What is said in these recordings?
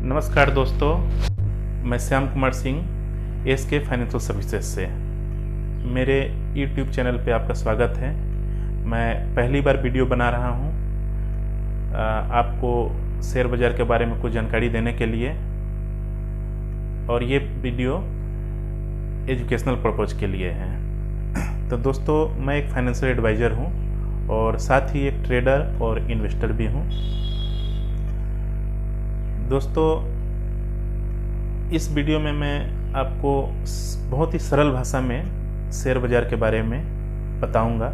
नमस्कार दोस्तों, मैं Shyam Kumar Singh SK financial services से। मेरे YouTube चैनल पे आपका स्वागत है। मैं पहली बार वीडियो बना रहा हूँ आपको शेयर बाज़ार के बारे में कुछ जानकारी देने के लिए, और ये वीडियो एजुकेशनल पर्पज़ के लिए है। तो दोस्तों, मैं एक फाइनेंशियल एडवाइज़र हूँ और साथ ही एक ट्रेडर और इन्वेस्टर भी हूँ। दोस्तों, इस वीडियो में मैं आपको बहुत ही सरल भाषा में शेयर बाज़ार के बारे में बताऊंगा।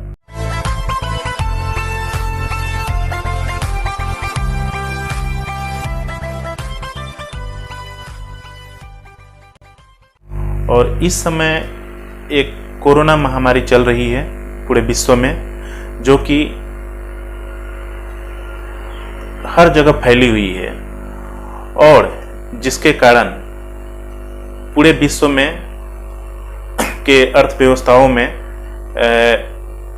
और इस समय एक कोरोना महामारी चल रही है पूरे विश्व में, जो कि हर जगह फैली हुई है और जिसके कारण पूरे विश्व में के अर्थव्यवस्थाओं में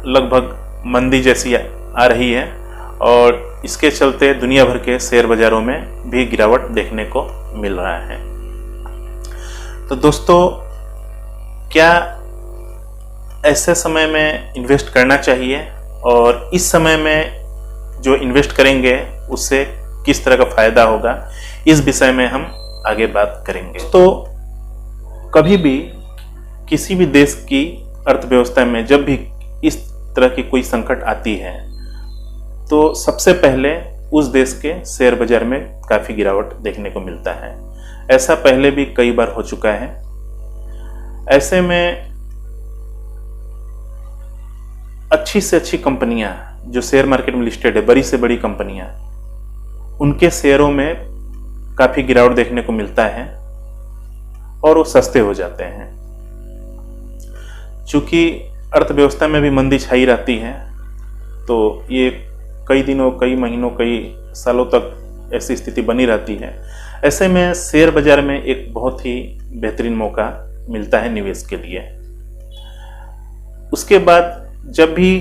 लगभग मंदी जैसी आ रही है, और इसके चलते दुनिया भर के शेयर बाजारों में भी गिरावट देखने को मिल रहा है। तो दोस्तों, क्या ऐसे समय में इन्वेस्ट करना चाहिए और इस समय में जो इन्वेस्ट करेंगे उससे किस तरह का फायदा होगा, इस विषय में हम आगे बात करेंगे। तो कभी भी किसी भी देश की अर्थव्यवस्था में जब भी इस तरह की कोई संकट आती है तो सबसे पहले उस देश के शेयर बाजार में काफी गिरावट देखने को मिलता है। ऐसा पहले भी कई बार हो चुका है। ऐसे में अच्छी से अच्छी कंपनियां जो शेयर मार्केट में लिस्टेड है, बड़ी से बड़ी कंपनियां, उनके शेयरों में काफी गिरावट देखने को मिलता है और वो सस्ते हो जाते हैं। चूंकि अर्थव्यवस्था में भी मंदी छाई रहती है, तो ये कई दिनों, कई महीनों, कई सालों तक ऐसी स्थिति बनी रहती है। ऐसे में शेयर बाजार में एक बहुत ही बेहतरीन मौका मिलता है निवेश के लिए। उसके बाद जब भी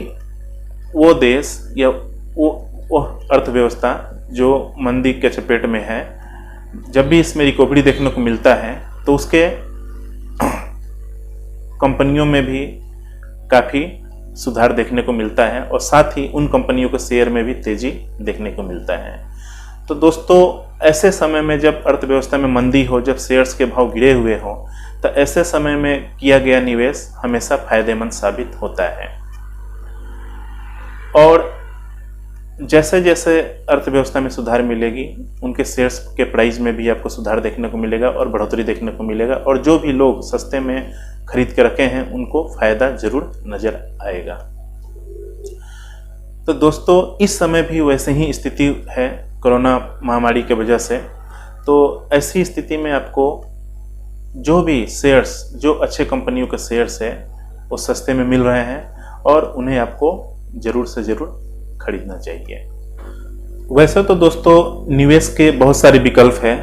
वो देश या वो अर्थव्यवस्था जो मंदी के चपेट में है, जब भी इसमें रिकवरी देखने को मिलता है तो उसके कंपनियों में भी काफ़ी सुधार देखने को मिलता है और साथ ही उन कंपनियों के शेयर में भी तेजी देखने को मिलता है। तो दोस्तों, ऐसे समय में जब अर्थव्यवस्था में मंदी हो, जब शेयर्स के भाव गिरे हुए हों, तो ऐसे समय में किया गया निवेश हमेशा फायदेमंद साबित होता है। और जैसे जैसे अर्थव्यवस्था में सुधार मिलेगी, उनके शेयर्स के प्राइस में भी आपको सुधार देखने को मिलेगा और बढ़ोतरी देखने को मिलेगा, और जो भी लोग सस्ते में खरीद के रखे हैं उनको फायदा जरूर नजर आएगा। तो दोस्तों, इस समय भी वैसे ही स्थिति है कोरोना महामारी के वजह से। तो ऐसी स्थिति में आपको जो भी शेयर्स, जो अच्छे कंपनियों के शेयर्स है, वो सस्ते में मिल रहे हैं और उन्हें आपको जरूर से जरूर खरीदना चाहिए। वैसे तो दोस्तों, निवेश के बहुत सारे विकल्प हैं,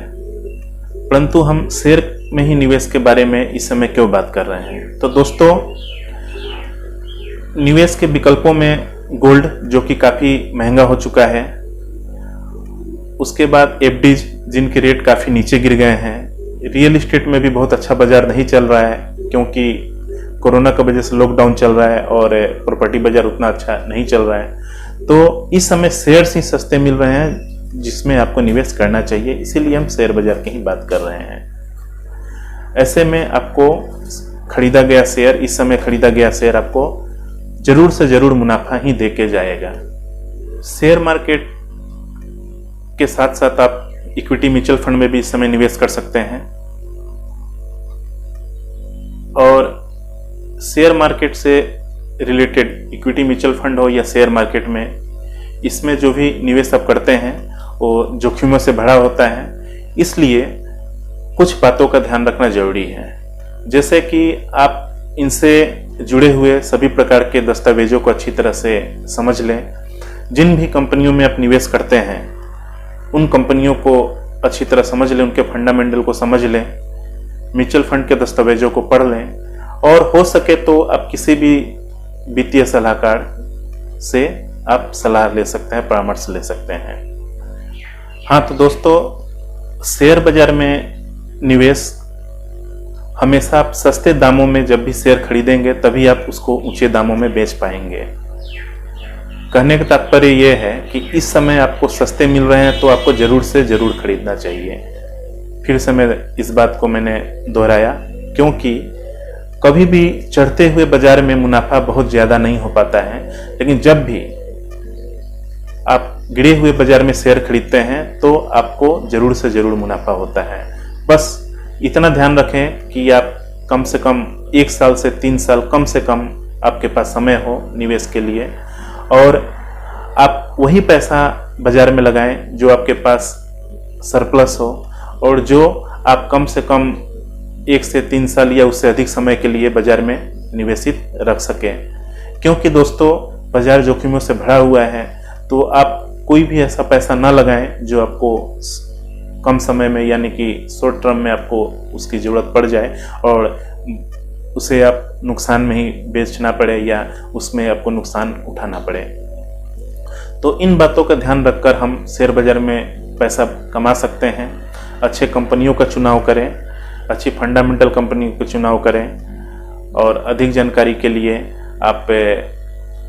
परंतु हम शेयर में ही निवेश के बारे में इस समय क्यों बात कर रहे हैं। तो दोस्तों, निवेश के विकल्पों में गोल्ड, जो कि काफी महंगा हो चुका है, उसके बाद एफडीज, जिनके रेट काफी नीचे गिर गए हैं। रियल एस्टेट में भी बहुत अच्छा बाजार नहीं चल रहा है, क्योंकि कोरोना की वजह से लॉकडाउन चल रहा है और प्रॉपर्टी बाजार उतना अच्छा नहीं चल रहा है। तो इस समय शेयर्स ही सस्ते मिल रहे हैं जिसमें आपको निवेश करना चाहिए, इसीलिए हम शेयर बाजार की ही बात कर रहे हैं। ऐसे में आपको खरीदा गया शेयर, इस समय खरीदा गया शेयर आपको जरूर से जरूर मुनाफा ही दे के जाएगा। शेयर मार्केट के साथ साथ आप इक्विटी म्यूचुअल फंड में भी इस समय निवेश कर सकते हैं, और शेयर मार्केट से रिलेटेड इक्विटी म्यूचुअल फंड हो या शेयर मार्केट में, इसमें जो भी निवेश आप करते हैं वो जोखिमों से भरा होता है। इसलिए कुछ बातों का ध्यान रखना जरूरी है, जैसे कि आप इनसे जुड़े हुए सभी प्रकार के दस्तावेजों को अच्छी तरह से समझ लें। जिन भी कंपनियों में आप निवेश करते हैं उन कंपनियों को अच्छी तरह समझ लें, उनके फंडामेंटल को समझ लें, म्यूचुअल फंड के दस्तावेजों को पढ़ लें, और हो सके तो आप किसी भी वित्तीय सलाहकार से आप सलाह ले सकते हैं, परामर्श ले सकते हैं। हाँ, तो दोस्तों, शेयर बाजार में निवेश हमेशा आप सस्ते दामों में जब भी शेयर खरीदेंगे तभी आप उसको ऊंचे दामों में बेच पाएंगे। कहने का तात्पर्य यह है कि इस समय आपको सस्ते मिल रहे हैं तो आपको जरूर से जरूर खरीदना चाहिए। फिर से मैं इस बात को मैंने दोहराया, क्योंकि कभी भी चढ़ते हुए बाजार में मुनाफा बहुत ज़्यादा नहीं हो पाता है, लेकिन जब भी आप गिरे हुए बाजार में शेयर खरीदते हैं तो आपको जरूर से जरूर मुनाफा होता है। बस इतना ध्यान रखें कि आप कम से कम 1 साल से 3 साल कम से कम आपके पास समय हो निवेश के लिए, और आप वही पैसा बाजार में लगाएं जो आपके पास सरप्लस हो और जो आप कम से कम 1 से 3 साल या उससे अधिक समय के लिए बाजार में निवेशित रख सकें। क्योंकि दोस्तों बाजार जोखिमों से भरा हुआ है, तो आप कोई भी ऐसा पैसा ना लगाएं जो आपको कम समय में यानी कि शॉर्ट टर्म में आपको उसकी ज़रूरत पड़ जाए और उसे आप नुकसान में ही बेचना पड़े या उसमें आपको नुकसान उठाना पड़े। तो इन बातों का ध्यान रखकर हम शेयर बाजार में पैसा कमा सकते हैं। अच्छे कंपनियों का चुनाव करें, अच्छी फंडामेंटल कंपनी का चुनाव करें, और अधिक जानकारी के लिए आप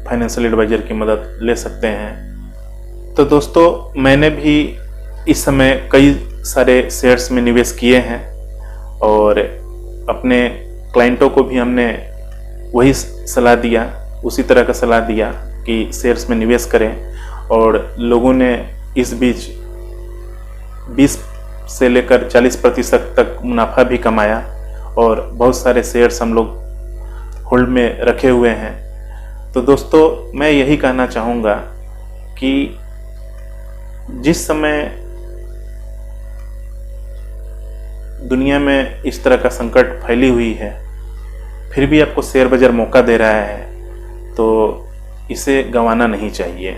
फाइनेंशियल एडवाइजर की मदद ले सकते हैं। तो दोस्तों मैंने भी इस समय कई सारे शेयर्स में निवेश किए हैं और अपने क्लाइंटों को भी हमने वही सलाह दिया, उसी तरह का सलाह दिया कि शेयर्स में निवेश करें, और लोगों ने इस बीच 20 से लेकर 40% तक मुनाफा भी कमाया और बहुत सारे शेयर्स हम लोग होल्ड में रखे हुए हैं। तो दोस्तों मैं यही कहना चाहूँगा कि जिस समय दुनिया में इस तरह का संकट फैली हुई है, फिर भी आपको शेयर बाजार मौका दे रहा है, तो इसे गंवाना नहीं चाहिए।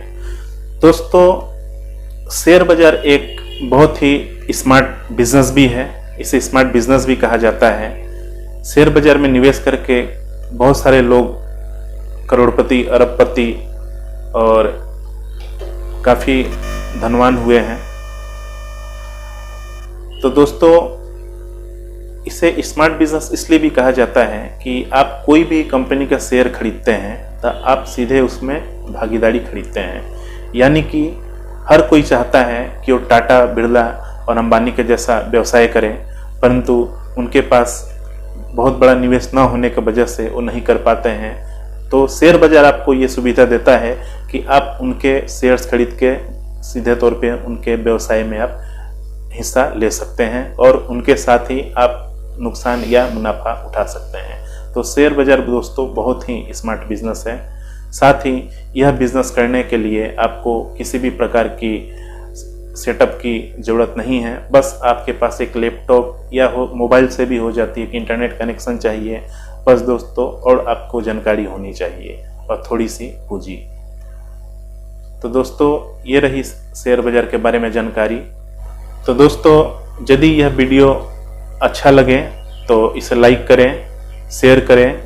दोस्तों शेयर बाजार एक बहुत ही स्मार्ट बिजनेस भी है, इसे स्मार्ट बिजनेस भी कहा जाता है। शेयर बाजार में निवेश करके बहुत सारे लोग करोड़पति, अरबपति और काफ़ी धनवान हुए हैं। तो दोस्तों इसे स्मार्ट बिजनेस इसलिए भी कहा जाता है कि आप कोई भी कंपनी का शेयर खरीदते हैं तो आप सीधे उसमें भागीदारी खरीदते हैं। यानी कि हर कोई चाहता है कि वो टाटा, बिरला और अंबानी के जैसा व्यवसाय करें, परंतु उनके पास बहुत बड़ा निवेश न होने की वजह से वो नहीं कर पाते हैं। तो शेयर बाजार आपको ये सुविधा देता है कि आप उनके शेयर्स खरीद के सीधे तौर पे उनके व्यवसाय में आप हिस्सा ले सकते हैं और उनके साथ ही आप नुकसान या मुनाफा उठा सकते हैं। तो शेयर बाजार दोस्तों बहुत ही स्मार्ट बिजनेस है। साथ ही यह बिजनेस करने के लिए आपको किसी भी प्रकार की सेटअप की ज़रूरत नहीं है। बस आपके पास एक लैपटॉप या मोबाइल से भी हो जाती है कि इंटरनेट कनेक्शन चाहिए बस दोस्तों, और आपको जानकारी होनी चाहिए और थोड़ी सी पूंजी। तो दोस्तों ये रही शेयर बाजार के बारे में जानकारी। तो दोस्तों यदि यह वीडियो अच्छा लगे तो इसे लाइक करें, शेयर करें।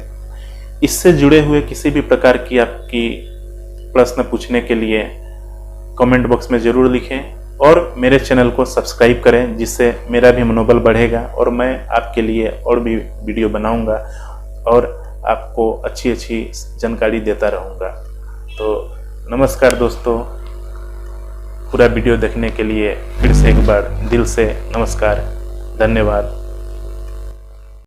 इससे जुड़े हुए किसी भी प्रकार की आपकी प्रश्न पूछने के लिए कमेंट बॉक्स में ज़रूर लिखें और मेरे चैनल को सब्सक्राइब करें, जिससे मेरा भी मनोबल बढ़ेगा और मैं आपके लिए और भी वीडियो बनाऊंगा और आपको अच्छी अच्छी जानकारी देता रहूंगा। तो नमस्कार दोस्तों, पूरा वीडियो देखने के लिए फिर से एक बार दिल से नमस्कार, धन्यवाद।